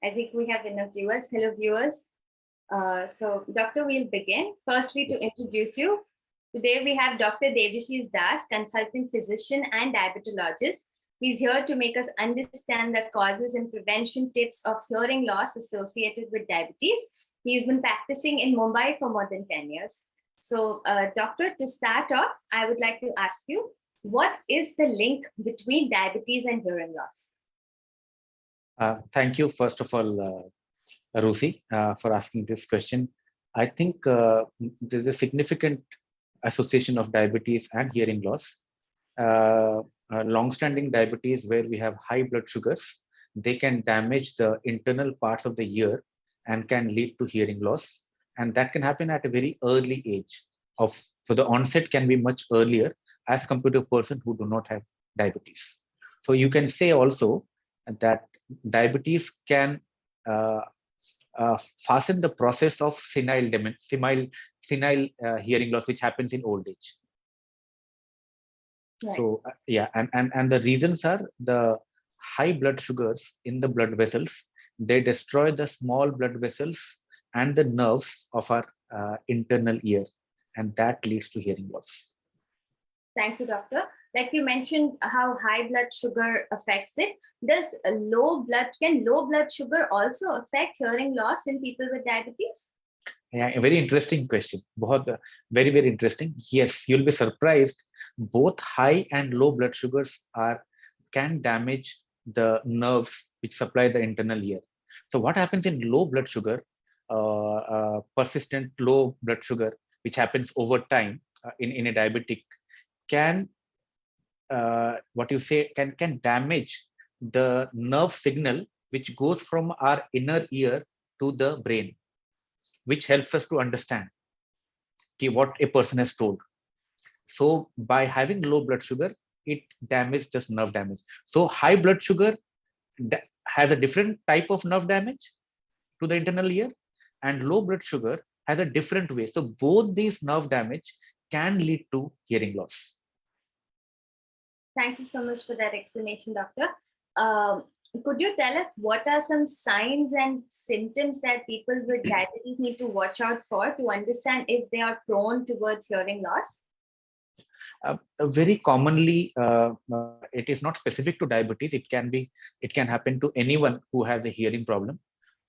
I think we have enough viewers. Hello, viewers. So, Doctor, we'll begin. Firstly, to introduce you, today we have Dr. Debashis Das, consultant physician and diabetologist. He's here to make us understand the causes and prevention tips of hearing loss associated with diabetes. He's been practicing in Mumbai for more than 10 years. So, Doctor, to start off, I would like to ask you, what is the link between diabetes and hearing loss? Thank you, first of all, Rusi, for asking this question. I think there's a significant association of diabetes and hearing loss. Long-standing diabetes, where we have high blood sugars, they can damage the internal parts of the ear and can lead to hearing loss. And that can happen at a very early age. So the onset can be much earlier as compared to a person who do not have diabetes. So you can say also that diabetes can fasten the process of senile hearing loss, which happens in old age. Right. So and the reasons are the high blood sugars in the blood vessels. They destroy the small blood vessels and the nerves of our internal ear, and that leads to hearing loss. Thank you, doctor. Like you mentioned, how high blood sugar affects it. Can low blood sugar also affect hearing loss in people with diabetes? Yeah, a very interesting question. Very, very interesting. Yes, you'll be surprised. Both high and low blood sugars can damage the nerves which supply the internal ear. So what happens in low blood sugar, persistent low blood sugar, which happens over time in a diabetic, can damage the nerve signal which goes from our inner ear to the brain, which helps us to understand what a person has told. So by having low blood sugar, it damages just nerve damage. So high blood sugar has a different type of nerve damage to the internal ear, and low blood sugar has a different way. So both these nerve damage can lead to hearing loss. Thank you so much for that explanation, doctor. Could you tell us what are some signs and symptoms that people with diabetes need to watch out for to understand if they are prone towards hearing loss? Very commonly, it is not specific to diabetes. It can happen to anyone who has a hearing problem.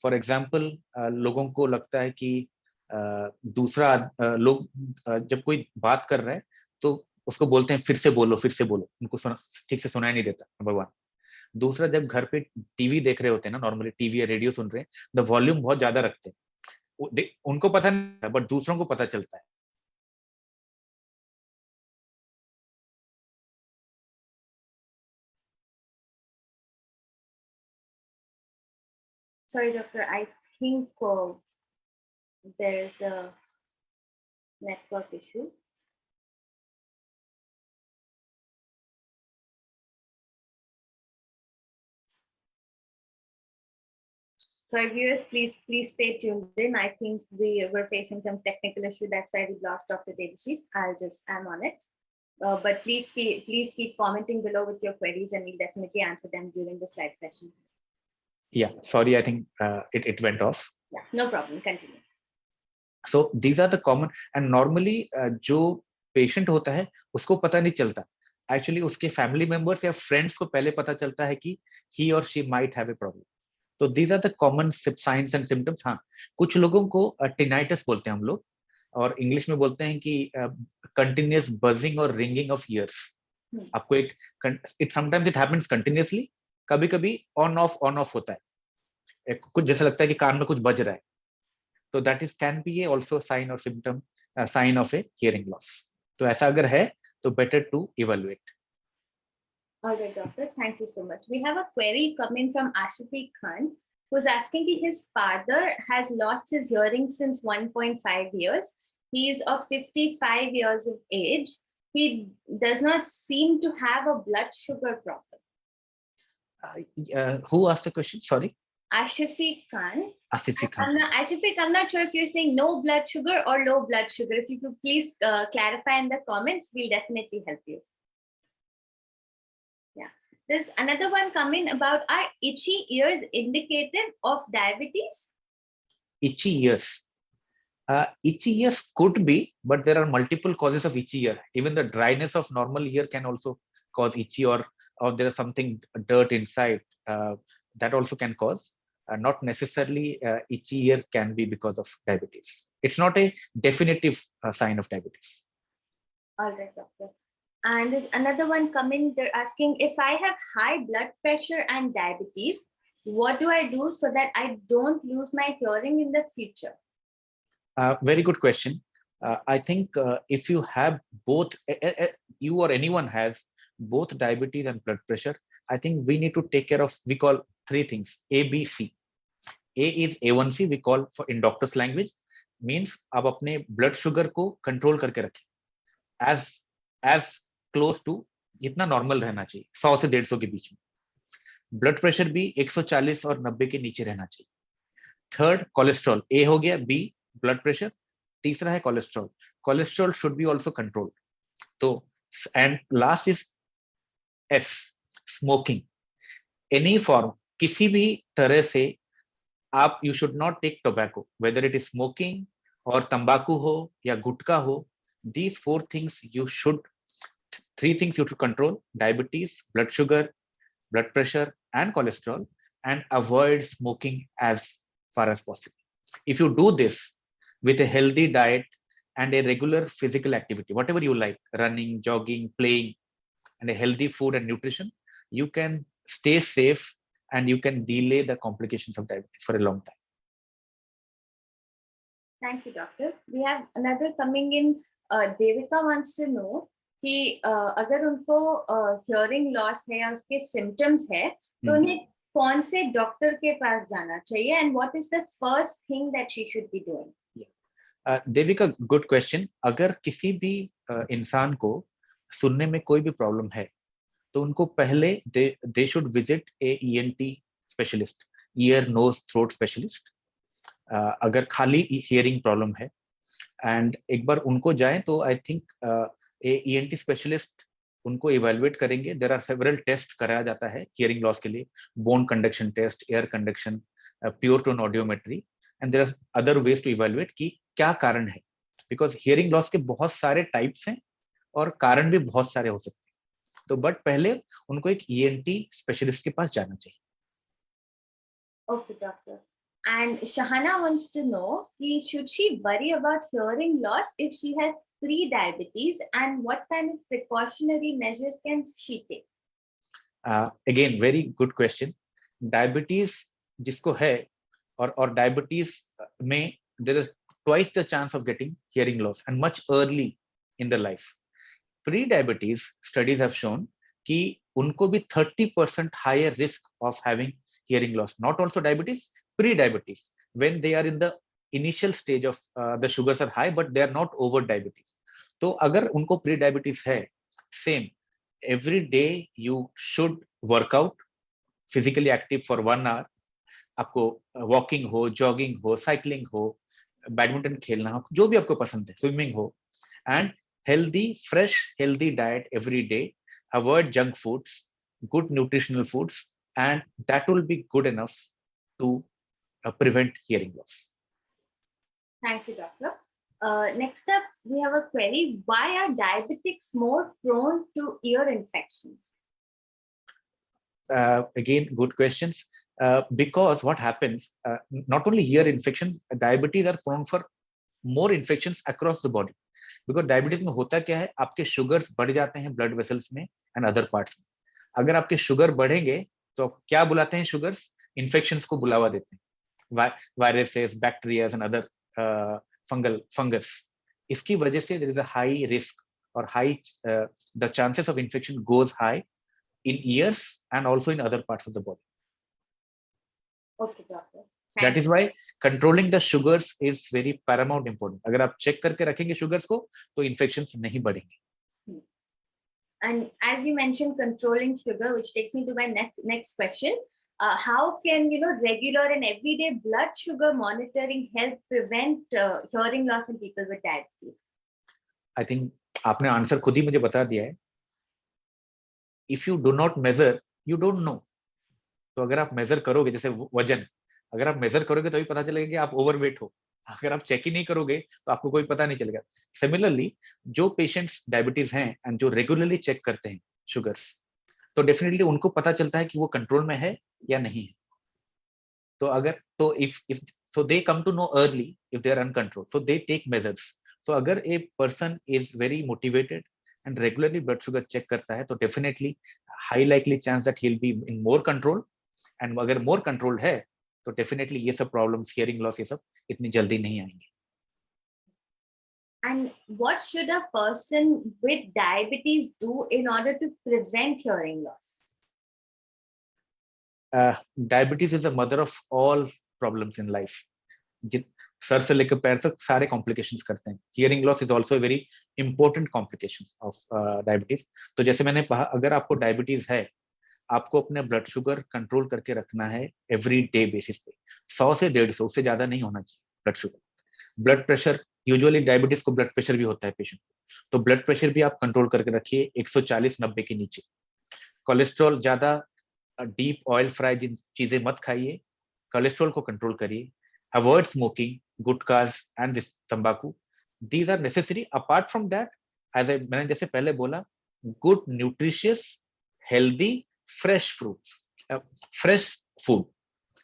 For example, लोगों को लगता है कि दूसरा लोग जब कोई बात कर रहा है तो उसको बोलते हैं फिर से बोलो, उनको ठीक से सुनाई नहीं देता, नंबर 1. दूसरा, जब घर पे टीवी देख रहे होते हैं ना, नॉर्मली टीवी या रेडियो सुन रहे हैं, द वॉल्यूम बहुत ज्यादा रखते हैं, उनको पता नहीं बट दूसरों को पता चलता है. Sorry, doctor, I think there's a network issue. Sorry, viewers, please stay tuned in. I think we were facing some technical issue. That's why we lost Dr. Debashis. I'm on it. But please keep commenting below with your queries, and we'll definitely answer them during the slide session. Yeah, sorry, I think it went off. Yeah, no problem. Continue. So these are the common, and normally जो patient होता है उसको पता नहीं चलता. Actually उसके family members या friends को पहले पता चलता है कि he or she might have a problem. So these are the common signs and symptoms. हाँ, कुछ लोगों को tinnitus बोलते हैं हम लोग, और इंग्लिश में बोलते हैं कि continuous buzzing or ringing of ears. आपको it sometimes it happens continuously, कभी-कभी on off होता है, कुछ जैसा लगता है कि कान में कुछ बज रहा है. So that can be also a sign or symptom, a sign of a hearing loss. तो ऐसा अगर है तो better to evaluate. All right, doctor. Thank you so much. We have a query coming from Aanvii Khan, who's asking if his father has lost his hearing since 1.5 years. He is of 55 years of age. He does not seem to have a blood sugar problem. Who asked the question? Sorry. Aanvii Khan. Aanvii Khan. I'm not sure if you're saying no blood sugar or low blood sugar. If you could please clarify in the comments, we'll definitely help you. Yeah. There's another one coming about, are itchy ears indicative of diabetes? Itchy ears. Itchy ears could be, but there are multiple causes of itchy ear. Even the dryness of normal ear can also cause itchy, or there is something dirt inside that also can cause. Not necessarily itchy ear can be because of diabetes. It's not a definitive sign of diabetes. All right, doctor. And there's another one coming. They're asking, if I have high blood pressure and diabetes, what do I do so that I don't lose my hearing in the future? Very good question. I think if you have both, you or anyone has both diabetes and blood pressure, I think we need to take care of, we call three things, A, B, C. A is A1C, we call for in doctor's language, means आप अपने blood sugar को control करके रखें, as close to जितना normal रहना चाहिए, 100 से 150 के बीच में. Blood pressure भी 140 और 90 के नीचे रहना चाहिए. Third, cholesterol. A हो गया, B blood pressure. तीसरा है cholesterol. Cholesterol should be also controlled. So, and last is S, smoking. Any form, किसी भी तरह से आप, you should not take tobacco, whether it is smoking or तंबाकू हो या गुटखा हो. These three things you should control: diabetes, blood sugar, blood pressure, and cholesterol, and avoid smoking as far as possible. If you do this with a healthy diet and a regular physical activity, whatever you like, running, jogging, playing, and a healthy food and nutrition, you can stay safe and you can delay the complications of diabetes for a long time. Thank you, doctor. We have another coming in. Devika wants to know कि अगर उनको hearing loss है या उसके symptoms है, तो उन्हें कौन से डॉक्टर के पास जाना चाहिए, and what is the first thing that she should be doing? Devika, good question. अगर किसी भी इंसान को सुनने में कोई भी प्रॉब्लम है, तो उनको पहले they should visit A ENT specialist, ear nose throat specialist, अगर खाली हियरिंग प्रॉब्लम है. एंड एक बार उनको जाएं तो आई थिंक ENT स्पेशलिस्ट उनको इवेलुएट करेंगे. देयर आर सेवरल टेस्ट कराया जाता है हियरिंग लॉस के लिए, bone conduction test, air conduction, pure tone audiometry, and there are other ways to evaluate कि क्या कारण है, बिकॉज हियरिंग लॉस के बहुत सारे टाइप्स हैं और कारण भी बहुत सारे हो सकते हैं. तो बट पहले उनको एक ENT स्पेशलिस्ट के पास जाना चाहिए. Okay, doctor. And Shahana wants to know, should she worry about hearing loss if she has pre-diabetes, and what kind of precautionary measures can she take? Again, very good question. Diabetes जिसको है और diabetes में there is twice the chance of getting hearing loss and much early in the life. Pre-diabetes studies have shown कि उनको भी 30% higher risk of having hearing loss. Not also diabetes, pre-diabetes, when they are in the initial stage of the sugars are high, but they are not over diabetes. तो अगर उनको pre-diabetes है, same, every day you should work out, physically active for 1 hour. आपको walking हो, jogging हो, cycling हो, badminton खेलना हो, जो भी आपको पसंद है, स्विमिंग हो, and healthy fresh healthy diet every day, avoid junk foods, good nutritional foods, and that will be good enough to prevent hearing loss. Thank you, doctor. Next up, we have a query. Why are diabetics more prone to ear infections? Again, good questions. Because what happens, not only ear infections, diabetes are prone for more infections across the body. Because diabetes में होता क्या है, आपके sugars बढ़ जाते हैं blood vessels में and other parts में. अगर आपके शुगर बढ़ेंगे तो क्या बुलाते हैं शुगर्स? इन्फेक्शंस को बुलावा देते हैं, viruses, bacterias and other fungus. इसकी वजह से there is a high risk और high the chances of infection goes high in ears and also in other parts of the body. Okay, doctor. That is why controlling the sugars is very paramount important. अगर आप check करके रखेंगे sugars को तो infections नहीं बढ़ेंगे. And as you mentioned, controlling sugar, which takes me to my next question. How can regular and everyday blood sugar monitoring help prevent hearing loss in people with diabetes? I think आपने answer खुद ही मुझे बता दिया है. If you do not measure you don't know. तो अगर आप major करोगे, जैसे वजन, अगर आप मेजर करोगे तो भी पता चलेगा कि आप ओवरवेट हो। अगर आप चेक ही नहीं करोगे तो आपको कोई पता नहीं चलेगा। सिमिलरली, जो पेशेंट्स डायबिटीज हैं एंड जो रेगुलरली चेक करते हैं शुगर्स, तो डेफिनेटली उनको पता चलता है कि वो कंट्रोल में है या नहीं है। तो अगर तो if so they come to know early if they are uncontrolled, so they take measures. So अगर a person is very motivated and regularly blood sugar check करता है, तो definitely high likely chance that he'll be in more control, and अगर more controlled है तो definitely ये सब problems, hearing loss, ये सब इतनी जल्दी नहीं आएंगे। And what should a person with diabetes do in order to prevent hearing loss? Diabetes is the mother of all problems in life. Sir से लेकर पैर तक सारे कॉम्प्लिकेशंस करते हैं। Hearing loss is also very important complication of diabetes. तो जैसे मैंने कहा, अगर आपको डायबिटीज है, आपको अपने ब्लड शुगर कंट्रोल करके रखना है एवरी डे बेसिस पे। 100 से 150, उससे ज्यादा नहीं होना चाहिए blood sugar. Blood pressure, usually diabetes को ब्लड प्रेशर भी होता है पेशेंट को, तो ब्लड प्रेशर भी आप कंट्रोल करके रखिए 140/90 के नीचे। कोलेस्ट्रॉल, ज्यादा डीप ऑयल फ्राई जिन चीजें मत खाइए, कोलेस्ट्रॉल को कंट्रोल करिए। Avoid smoking, gutkas and this तंबाकू, these are necessary. Apart from that, मैंने जैसे पहले बोला, good nutritious healthy fresh fruits, fresh food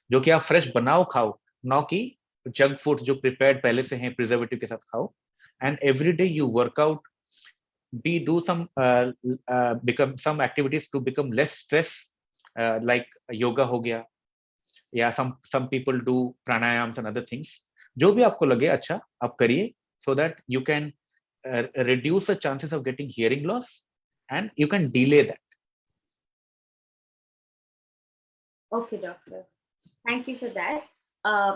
जो कि आप फ्रेश बनाओ खाओ, ना कि जंक फूड जो प्रिपेयर्ड पहले से हैं प्रिजर्वेटिव के साथ खाओ। And every day you workout, be do become some activities to become less stress, like yoga हो गया, या some people do pranayams and other things। जो भी आपको लगे अच्छा आप करिए, so that you can reduce the chances of getting hearing loss and you can delay that. Okay, doctor. Thank you for that.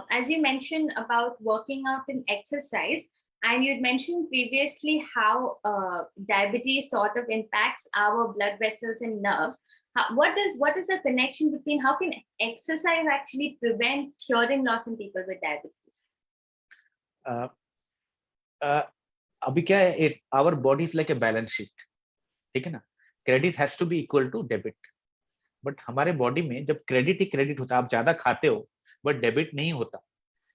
As you mentioned about working out and exercise, and you'd mentioned previously how diabetes sort of impacts our blood vessels and nerves. What is the connection between how can exercise actually prevent hearing loss in people with diabetes? अभी क्या है, our body is like a balance sheet, ठीक है ना? Credit has to be equal to debit. But हमारे body में जब credit ही credit होता है, आप ज्यादा खाते हो बट डेबिट नहीं होता,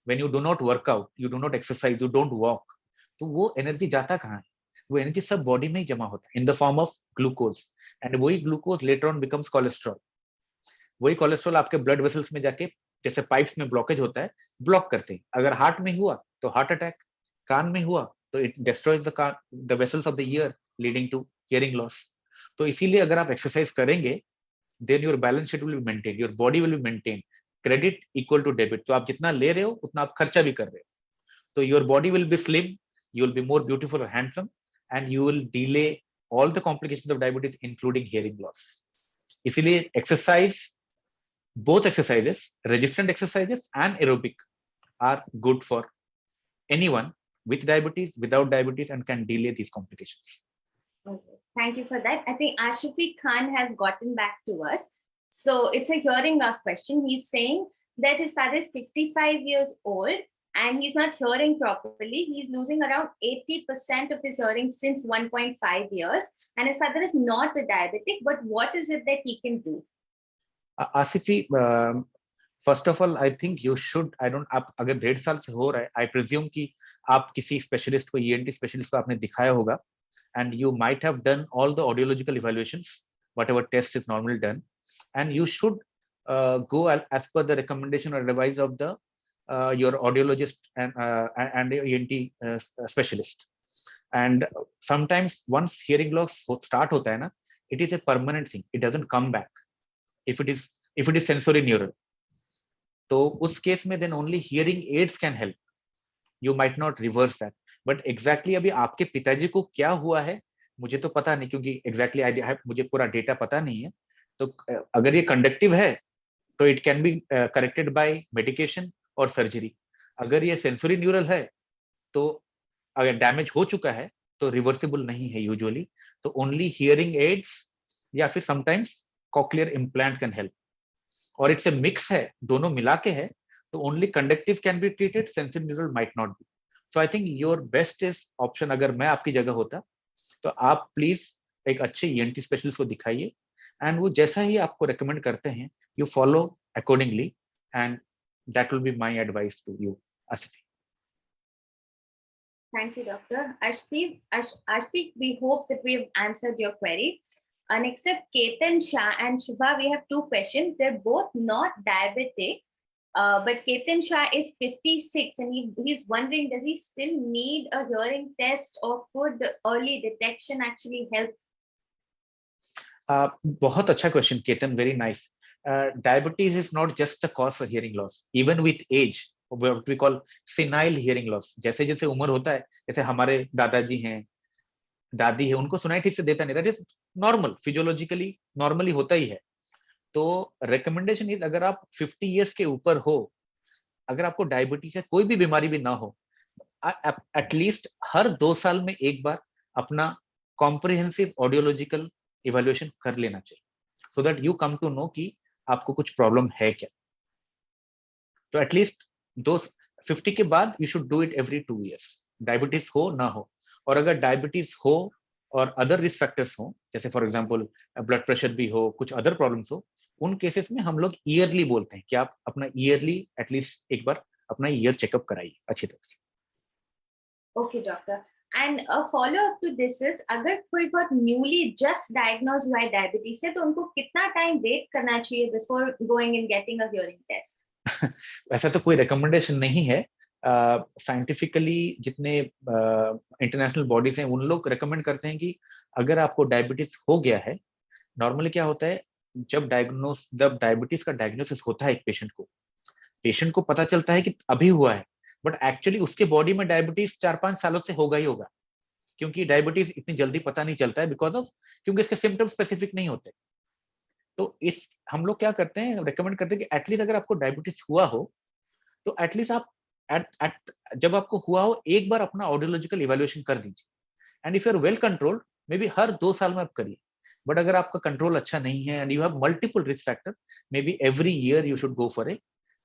when you do not workout, you do not exercise, you don't walk, तो वो एनर्जी जाता कहाँ है? वो एनर्जी सब बॉडी में ही जमा होता है in the form of glucose, and वही glucose later on becomes cholesterol. वही कोलेस्ट्रॉल आपके ब्लड वेसल्स में जाके, जैसे पाइप्स में ब्लॉकेज होता है, ब्लॉक करते हैं। अगर हार्ट में हुआ तो हार्ट अटैक, कान में हुआ तो it destroys the vessels of the ear, leading to hearing loss. तो इसीलिए अगर आप एक्सरसाइज करेंगे, then your balance sheet will be maintained, your body will be maintained, credit equal to debit। तो आप जितना ले रहे हो उतना आप खर्चा भी कर रहे हो, तो your body will be slim, you will be more beautiful or handsome, and you will delay all the complications of diabetes including hearing loss। इसीलिए exercise, both exercises, resistant exercises and aerobic, are good for anyone with diabetes, without diabetes, and can delay these complications। Okay, thank you for that. I think Ashifi Khan has gotten back to us. So it's a hearing loss question. He's saying that his father is 55 years old and he's not hearing properly. He's losing around 80% of his hearing since 1.5 years. And his father is not a diabetic, but what is it that he can do? Asifi, first of all I think you should, I don't, आप अगर 1.5 साल से हो रहा है, I presume कि आप किसी स्पेशलिस्ट को, ईएनटी स्पेशलिस्ट को आपने दिखाया होगा, and you might have done all the audiological evaluations, whatever test is normally done, and you should go as per the recommendation or advice of the your audiologist and ENT specialist। And sometimes once hearing loss start hota hai na, it is a permanent thing, it doesn't come back if it is sensory neural। तो उस case में then only hearing aids can help, you might not reverse that। But exactly अभी आपके पिताजी को क्या हुआ है मुझे तो पता नहीं, क्योंकि एग्जैक्टली मुझे पूरा डेटा पता नहीं है। तो अगर ये कंडक्टिव है तो it can be corrected bye medication और सर्जरी। अगर ये सेंसरी न्यूरल है तो अगर डैमेज हो चुका है तो रिवर्सिबल नहीं है यूजुअली, तो ओनली हियरिंग एड्स या फिर sometimes cochlear implant can help, और इट्स ए मिक्स है, दोनों मिला के है, तो only conductive can be treated, sensory neural might not be. So I think your best is option, अगर मैं आपकी जगह होता तो आप प्लीज एक अच्छे ईएनटी स्पेशलिस्ट को दिखाइए, एंड वो जैसा ही आपको रेकमेंड करते हैं, you follow accordingly, and that will be my advice to you, Asfi. Thank you, Doctor. Ashfi, we hope that we've answered your query. Next up, Ketan Shah and Shubha, we have two questions. They're both not diabetic, but Ketan Shah is 56 and he's wondering, does he still need a hearing test, or could early detection actually help? बहुत अच्छा question Ketan, very nice. Diabetes is not just the cause for hearing loss. Even with age, what we call senile hearing loss, जैसे जैसे उम्र होता है, जैसे हमारे दादाजी हैं, दादी है, उनको सुनाई ठीक से देता नहीं, that is normal, physiologically normally होता ही है. तो रिकमेंडेशन इज, अगर आप 50 इयर्स के ऊपर हो, अगर आपको डायबिटीज है, कोई भी बीमारी भी ना हो, एटलीस्ट हर 2 साल में एक बार अपना कॉम्प्रिहेंसिव ऑडियोलॉजिकल इवैल्यूएशन कर लेना चाहिए, so that you come to know कि आपको कुछ प्रॉब्लम है क्या. तो एटलीस्ट दो 50 के बाद you should do it every 2 years, diabetes हो ना हो. और अगर डायबिटीज हो और अदर रिस्क फैक्टर्स हो, जैसे फॉर एग्जांपल ब्लड प्रेशर भी हो, कुछ अदर प्रॉब्लम्स हो, उन केसेस में हम लोग ईयरली बोलते हैं कि आप अपना ईयरली एटलीस्ट एक बार अपना ईयर चेकअप कराइए अच्छी तरह से. Okay, doctor. And a follow-up to this is, अगर कोई बहुत newly just diagnosed हुआ है डायबिटीज से, तो उनको कितना टाइम वेट करना चाहिए before going and getting a hearing test? ऐसा तो कोई रिकमेंडेशन नहीं है. साइंटिफिकली जितने इंटरनेशनल बॉडीज हैं, उन लोग रिकमेंड करते हैं कि अगर आपको डायबिटीज हो गया है, नॉर्मली क्या होता है, जब डायबिटीज का डायग्नोसिस होता है एक पेशेंट को पता चलता है कि अभी हुआ है, बट एक्चुअली उसके बॉडी में डायबिटीज 4-5 सालों से होगा ही होगा, क्योंकि डायबिटीज इतनी जल्दी पता नहीं चलता है क्योंकि इसके सिम्टम्स स्पेसिफिक नहीं होते. तो हम लोग क्या करते हैं, रेकमेंड करते हैं कि एटलीस्ट अगर आपको डायबिटीज हुआ हो, तो एटलीस्ट आप जब आपको हुआ हो, एक बार अपना ऑडियोलॉजिकल इवैल्यूएशन कर दीजिए. And if you are well controlled, maybe हर 2 साल में आप करिए. बट अगर आपका कंट्रोल अच्छा नहीं है and you have multiple risk factor, may be every year you should go for a,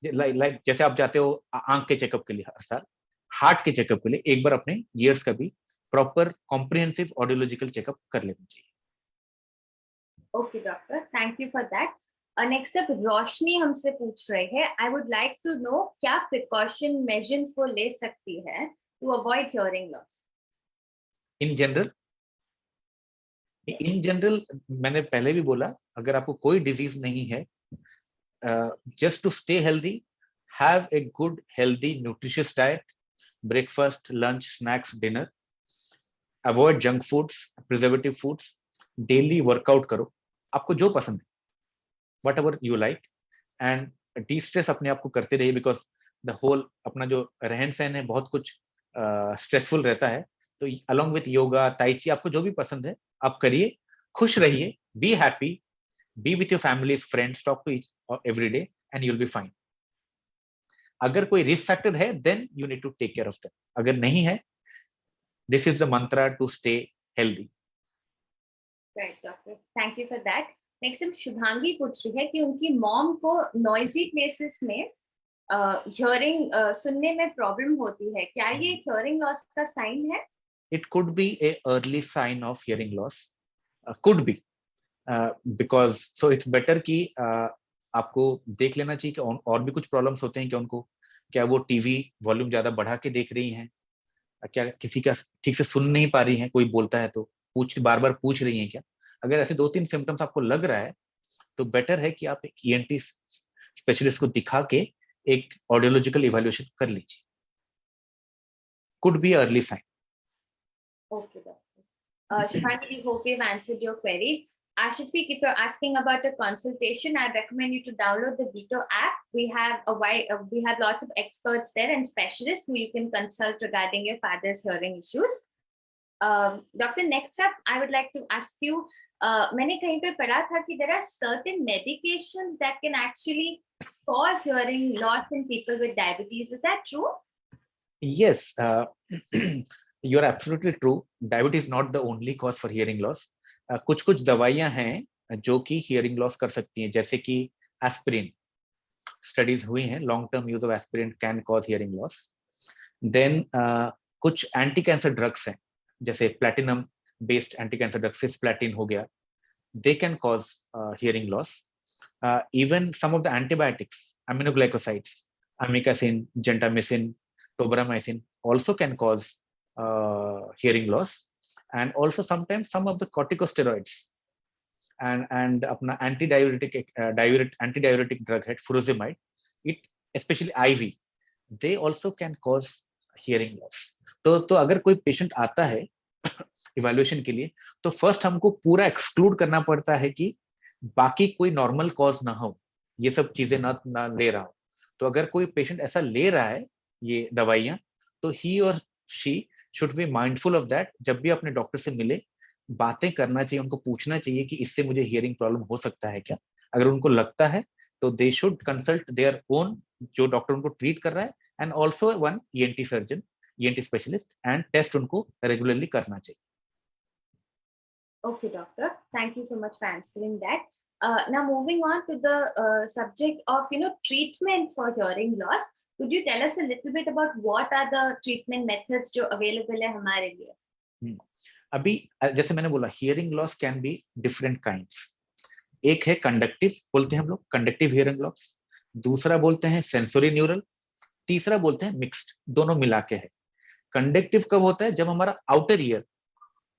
like जैसे आप जाते हो आंख के चेकअप के लिए हर साल, हार्ट के चेकअप के लिए एक बार अपने ईयर्स का भी प्रॉपर कॉम्प्रिहेंसिव ऑडियोलॉजिकल चेकअप कर लेना चाहिए. Okay, doctor. Thank you for that. Next up, रोशनी हमसे पूछ रहे हैं, I would like to know क्या precaution measures वो ले सकती है to avoid hearing loss? In general मैंने पहले भी बोला, अगर आपको कोई डिजीज नहीं है, just to stay healthy, have a good healthy nutritious diet, breakfast, lunch, snacks, dinner, avoid junk foods, preservative foods, daily workout करो, आपको जो पसंद है, whatever you like, and de-stress अपने आप को करते रहिए, बिकॉज द होल अपना जो रहन सहन है बहुत कुछ स्ट्रेसफुल रहता है. तो अलॉन्ग विथ योगा, ताइची, आपको जो भी पसंद है आप करिए, खुश रहिए, be happy, be with your families, friends, talk to each every day, and you'll be fine. अगर कोई रिस्क फैक्टर है, then you need to take care of them. अगर नहीं है, this is the mantra to stay healthy. Right, doctor. Thank you for that. Next time Shubhangi पूछ रही है कि उनकी मॉम को noisy places में hearing सुनने में प्रॉब्लम होती है, क्या ये hearing loss का साइन है? It could be a early sign of hearing loss. Could be. Because so it's better कि आपको देख लेना चाहिए कि और भी कुछ प्रॉब्लम्स होते हैं क्या उनको, क्या वो टीवी वॉल्यूम ज्यादा बढ़ा के देख रही हैं, क्या किसी का ठीक से सुन नहीं पा रही हैं, कोई बोलता है तो बार बार पूछ रही हैं क्या. अगर ऐसे 2-3 सिम्टम्स आपको लग रहा है, तो बेटर है कि आप एक ईएनटी स्पेशलिस्ट को दिखा के एक ऑडियोलॉजिकल इवैल्यूएशन कर लीजिए. Could be early sign. Okay, doctor. Shivani, we hope we've answered your query. Ashifiq, if you're asking about a consultation, I recommend you to download the Vito app. We have lots of experts there and specialists who you can consult regarding your father's hearing issues. Doctor, next up, I would like to ask you, मैंने कहीं पे पढ़ा था कि there are certain medications that can actually cause hearing loss in people with diabetes. Is that true? Yes, you are absolutely true. Diabetes is not the only cause for hearing loss. कुछ दवाइयां हैं जो कि hearing loss कर सकती हैं, जैसे कि एस्पिरिन. स्टडीज हुई हैं, long term use of aspirin can cause hearing loss. Then कुछ एंटी कैंसर ड्रग्स हैं, जैसे platinum based anti cancer drug, cisplatin हो गया, they can cause hearing loss. Even some of the antibiotics, aminoglycosides, amikacin, gentamicin, tobramycin, also can cause hearing loss. And also sometimes some of the corticosteroids and अपना antidiuretic drug है furosemide, it especially IV, they also can cause hearing loss. तो अगर कोई patient आता है evaluation के लिए, तो फर्स्ट हमको पूरा एक्सक्लूड करना पड़ता है कि बाकी कोई नॉर्मल कॉज ना हो, ये सब चीजें ना ले रहा हो. तो अगर कोई पेशेंट ऐसा ले रहा है ये दवाइयां, तो ही और she should be mindful of that. जब भी अपने डॉक्टर से मिले, बातें करना चाहिए, उनको पूछना चाहिए कि इससे मुझे हियरिंग प्रॉब्लम हो सकता है क्या. अगर उनको लगता है तो they should consult their own, जो डॉक्टर उनको ट्रीट कर रहा है, and also one ENT surgeon, ENT specialist, and test उनको रेगुलरली करना चाहिए. Okay, doctor. Thank you so much for answering that. Now, moving on to the subject of treatment for hearing loss. Could you tell us a little bit about what are the treatment methods जो available है हमारे लिए? अभी जैसे मैंने बोला, hearing loss can be different kinds. एक है कंडक्टिव, बोलते हैं हम लोग कंडक्टिव हियरिंग लॉस. दूसरा बोलते हैं सेंसरी न्यूरल. तीसरा बोलते हैं मिक्स्ड, दोनों मिला के है. कंडक्टिव कब होता है? जब हमारा आउटर ईयर,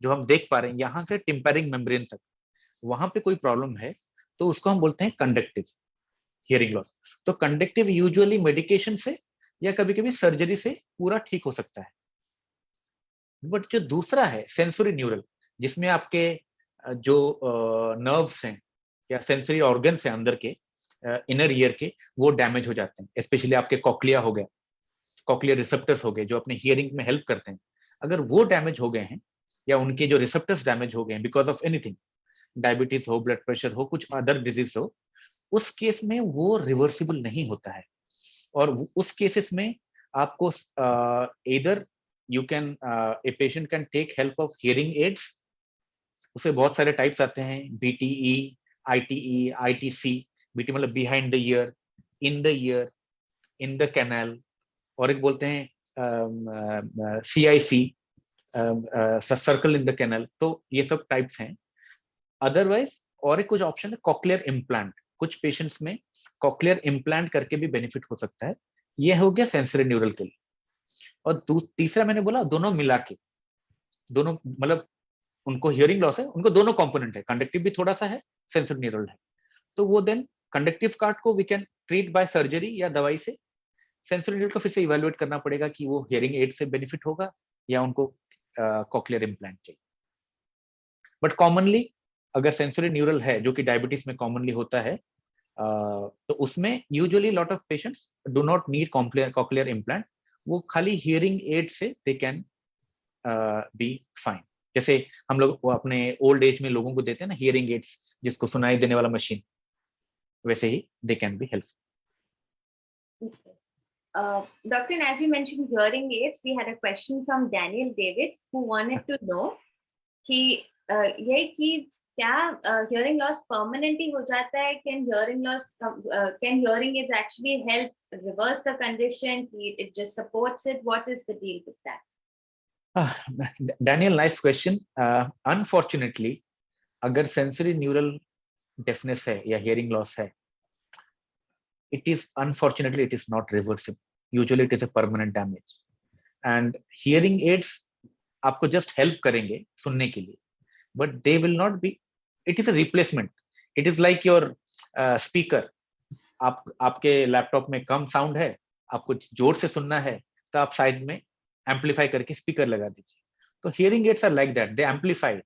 जो हम देख पा रहे हैं यहां से टिम्पैरिंग मेम्ब्रेन तक, वहां पे कोई प्रॉब्लम है, तो उसको हम बोलते हैं कंडक्टिव हियरिंग लॉस. तो कंडक्टिव यूजुअली मेडिकेशन से या कभी कभी सर्जरी से पूरा ठीक हो सकता है. बट जो दूसरा है सेंसरी न्यूरल, जिसमें आपके जो नर्व्स हैं या सेंसरी ऑर्गन्स हैं अंदर के इनर ईयर के, वो डैमेज हो जाते हैं. स्पेशली आपके कॉक्लिया हो गया, कॉक्लियर रिसेप्टर्स हो गए जो अपने हियरिंग में हेल्प करते हैं. अगर वो डैमेज हो गए हैं या उनके जो रिसेप्टर्स डैमेज हो गए हैं बिकॉज ऑफ एनीथिंग, डायबिटीज हो, ब्लड प्रेशर हो, कुछ अदर डिजीज हो, उस केस में वो रिवर्सिबल नहीं होता है. और उस केसेस में आपको इधर you can a patient can take help of hearing aids. उससे बहुत सारे टाइप्स आते हैं, बीटीई, आईटीई, आईटीसी. बीटी मतलब behind the ear, in the ear, in the canal, और एक बोलते हैं CIC, circle in the canal. तो ये सब टाइप्स हैं. अदरवाइज और एक कुछ ऑप्शन है कॉक्लियर इम्प्लांट. कुछ पेशेंट्स में कॉक्लियर इम्प्लांट करके भी बेनिफिट हो सकता है. ये हो गया सेंसरी न्यूरल के लिए. और तीसरा मैंने बोला दोनों मिला के, दोनों मतलब उनको हियरिंग लॉस है, उनको दोनों कंपोनेंट है, कंडक्टिव भी थोड़ा सा है, सेंसरी न्यूरल है. तो वो देन कंडक्टिव कार्ड को we can treat by surgery या दवाई से. सेंसरी न्यूरल को फिर से इवैल्यूएट करना पड़ेगा कि वो हियरिंग एड से बेनिफिट होगा या उनको कॉक्लियर इम्प्लांट चाहिए. बट कॉमनली अगर सेंसरी न्यूरल है, जो कि डायबिटीज में कॉमनली होता है, तो उसमें usually lot of patients do not need cochlear implant. वो खाली हियरिंग एड से दे कैन बी फाइन. जैसे हम लोग वो अपने ओल्ड एज में लोगों को देते हैं ना हियरिंग एड्स, जिसको सुनाई देने वाला मशीन, वैसे ही they can be helpful. Doctor, as you mentioned hearing aids, we had a question from Daniel David who wanted to know कि ये कि क्या hearing loss permanently हो जाता है? Can hearing aids actually help reverse the condition? It just supports it. What is the deal with that? Daniel, nice question. Unfortunately, अगर sensory neural deafness है या hearing loss है, unfortunately it is not reversible. Usually it is a permanent damage. And hearing aids आपको just help करेंगे सुनने के लिए, but they will not be. It is a replacement. It is like your speaker. आपके laptop में कम sound है, आपको जोर से सुनना है, तो आप साइड में एम्पलीफाई करके स्पीकर लगा दीजिए. तो hearing aids are like that, they amplify it.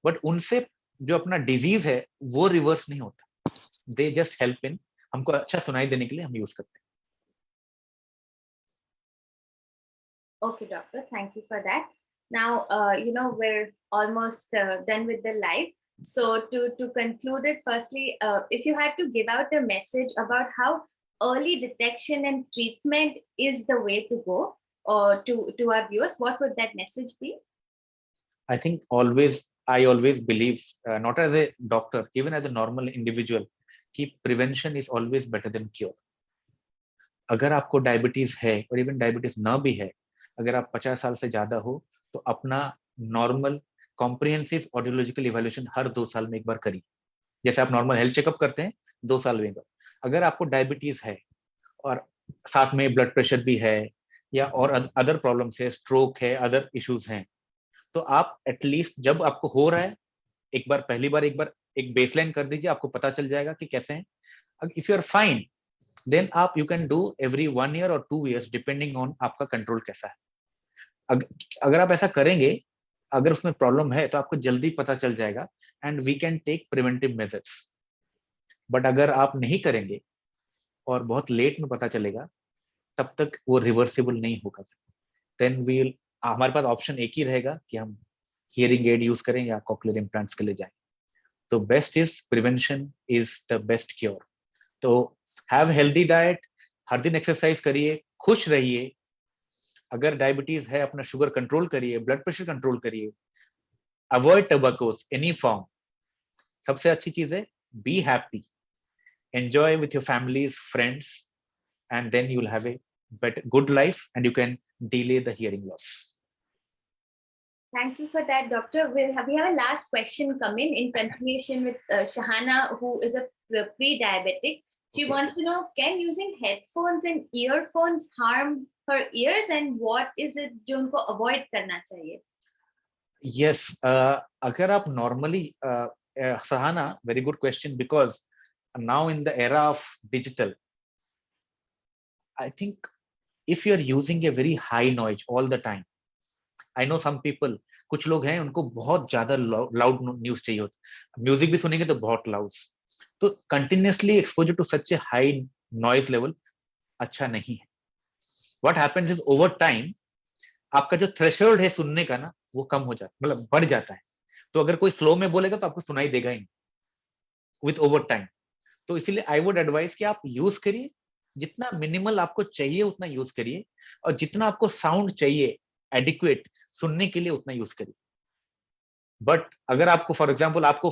But उनसे जो अपना डिजीज है वो रिवर्स नहीं होता. दे जस्ट हेल्प इन, हमको अच्छा सुनाई देने के लिए हम यूज करते हैं. Okay, doctor, thank you for that. Now, we're almost done with the live. So to conclude it, firstly, if you had to give out a message about how early detection and treatment is the way to go, or to our viewers, what would that message be? I think I always believe, not as a doctor, even as a normal individual, कि prevention is always better than cure. अगर आपको diabetes है और even diabetes ना भी है, अगर आप 50 साल से ज्यादा हो, तो अपना नॉर्मल कॉम्प्रिहेंसिव ऑडियोलॉजिकल इवैल्यूएशन हर 2 साल में एक बार करिए। जैसे आप नॉर्मल हेल्थ चेकअप करते हैं 2 साल में एक बार। अगर आपको डायबिटीज है और साथ में ब्लड प्रेशर भी है या और अदर प्रॉब्लम्स है, स्ट्रोक है, अदर इश्यूज हैं, तो आप एटलीस्ट जब आपको हो रहा है एक बार पहली बार एक बार एक बेसलाइन कर दीजिए, आपको पता चल जाएगा कि कैसे हैं। If you are fine then आप you can do every 1 year और 2 ईयर्स डिपेंडिंग ऑन आपका कंट्रोल कैसा है। अगर आप ऐसा करेंगे, अगर उसमें प्रॉब्लम है तो आपको जल्दी पता चल जाएगा and we can take preventive measures. But अगर आप नहीं करेंगे और बहुत लेट में पता चलेगा, तब तक वो रिवर्सिबल नहीं होगा। देन वील हमारे पास ऑप्शन एक ही रहेगा कि हम हियरिंग एड यूज करें या कॉक्लियर इम्प्लांट्स के लिए जाएं। तो best is prevention is the best cure. तो हैव हेल्दी डाइट, हर दिन एक्सरसाइज करिए, खुश रहिए। अगर डायबिटीज है अपना शुगर कंट्रोल करिए, ब्लड प्रेशर कंट्रोल करिए, अवॉइड टोबैकोस एनी फॉर्म। सबसे अच्छी चीज है be happy, enjoy with your families friends, and then you'll have a better good life and you can delay the hearing loss. Thank you for that, Doctor. We have a last question come in continuation with Shahana, who is a pre-diabetic. She wants to know, can using headphones and earphones harm her ears, and what is it जो उनको avoid करना चाहिए? Yes, अगर आप normally Sahana, very good question, because now in the era of digital, I think if you are using a very high noise all the time, I know some people, कुछ लोग हैं उनको बहुत ज्यादा लाउड न्यूज चाहिए होता, music भी सुनेंगे तो बहुत लाउड, तो continuously exposure to such a high noise level अच्छा नहीं है। What happens is over time आपका जो थ्रेशोल्ड है सुनने का ना वो कम हो जाता, मतलब बढ़ जाता है। तो अगर कोई स्लो में बोलेगा तो आपको सुनाई देगा ही विथ ओवर टाइम। तो इसीलिए आई वुड एडवाइस कि आप यूज करिए, जितना मिनिमल आपको चाहिए उतना यूज करिए, और जितना आपको साउंड चाहिए एडिक्वेट सुनने के लिए उतना यूज करिए। बट अगर आपको फॉर एग्जाम्पल आपको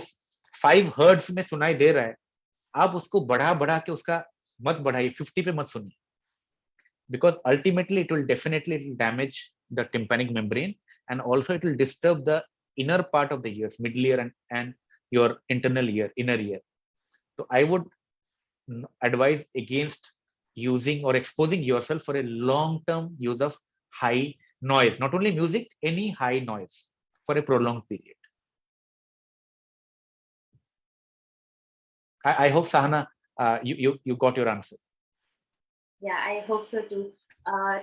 5 हर्ट्ज में सुनाई दे रहा है, आप उसको बढ़ा बढ़ा के उसका मत बढ़ाइए, 50 पे मत सुनिए, because ultimately it will definitely damage the tympanic membrane, and also it will disturb the inner part of the ears, middle ear and your internal ear, inner ear. So I would advise against using or exposing yourself for a long term use of high noise, not only music, any high noise for a prolonged period. I hope Sahana, you got your answer. Yeah, I hope so too.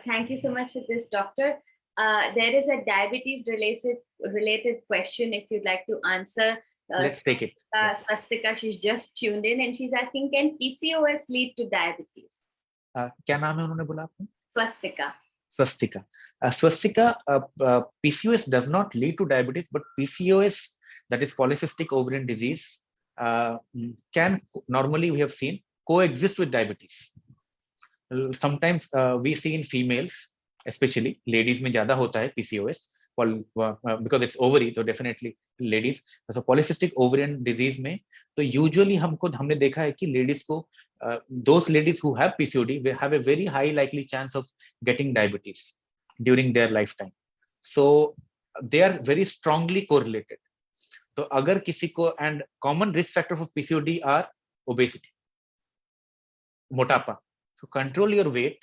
Thank you so much for this, Doctor. There is a diabetes related question if you'd like to answer. Let's take it. Swastika, she's just tuned in and she's asking, can PCOS lead to diabetes? क्या नाम है उन्होंने बोला आपने? Swastika. Swastika. Swastika, PCOS does not lead to diabetes, but PCOS, that is polycystic ovarian disease, can normally, we have seen, coexist with diabetes. Sometimes we see in females, especially ladies में ज्यादा होता है PCOS, because it's ovary, so definitely ladies. So polycystic ovarian disease में तो usually हमने देखा है कि ladies को, those ladies who have PCOD, they have a very high likely chance of getting diabetes during their lifetime. So they are very strongly correlated. तो अगर किसी को, and common risk factor for PCOD are obesity, मोटापा. So control your weight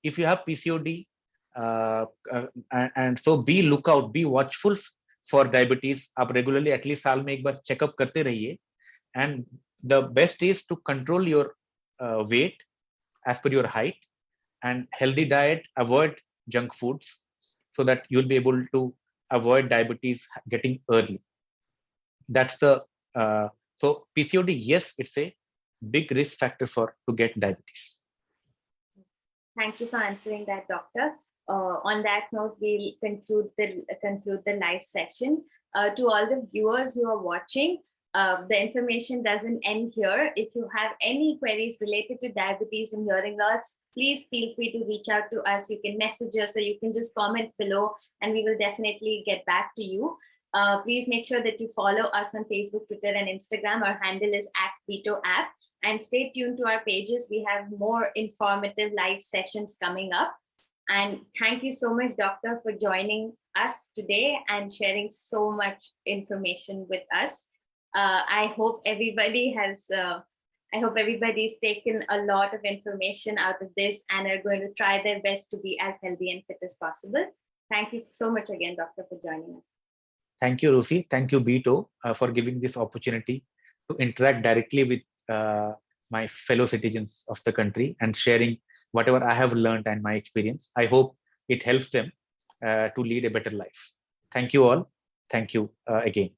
if you have PCOD, and so be lookout, be watchful for diabetes. आप regularly at least साल में एक बार checkup करते रहिए, and the best is to control your weight as per your height, and healthy diet, avoid junk foods, so that you'll be able to avoid diabetes getting early. That's the so PCOD, yes, it's a big risk factor to get diabetes. Thank you for answering that, Doctor. On that note, we'll conclude the live session. To all the viewers who are watching, the information doesn't end here. If you have any queries related to diabetes and hearing loss, please feel free to reach out to us. You can message us, or you can just comment below, and we will definitely get back to you. Please make sure that you follow us on Facebook, Twitter, and Instagram. Our handle is @PitoApp. And stay tuned to our pages. We have more informative live sessions coming up. And thank you so much, Doctor, for joining us today and sharing so much information with us. I hope everybody's taken a lot of information out of this and are going to try their best to be as healthy and fit as possible. Thank you so much again, Doctor, for joining us. Thank you, Rosie. Thank you, Bito, for giving this opportunity to interact directly with my fellow citizens of the country and sharing whatever I have learned and my experience. I hope it helps them to lead a better life. Thank you all. Thank you again.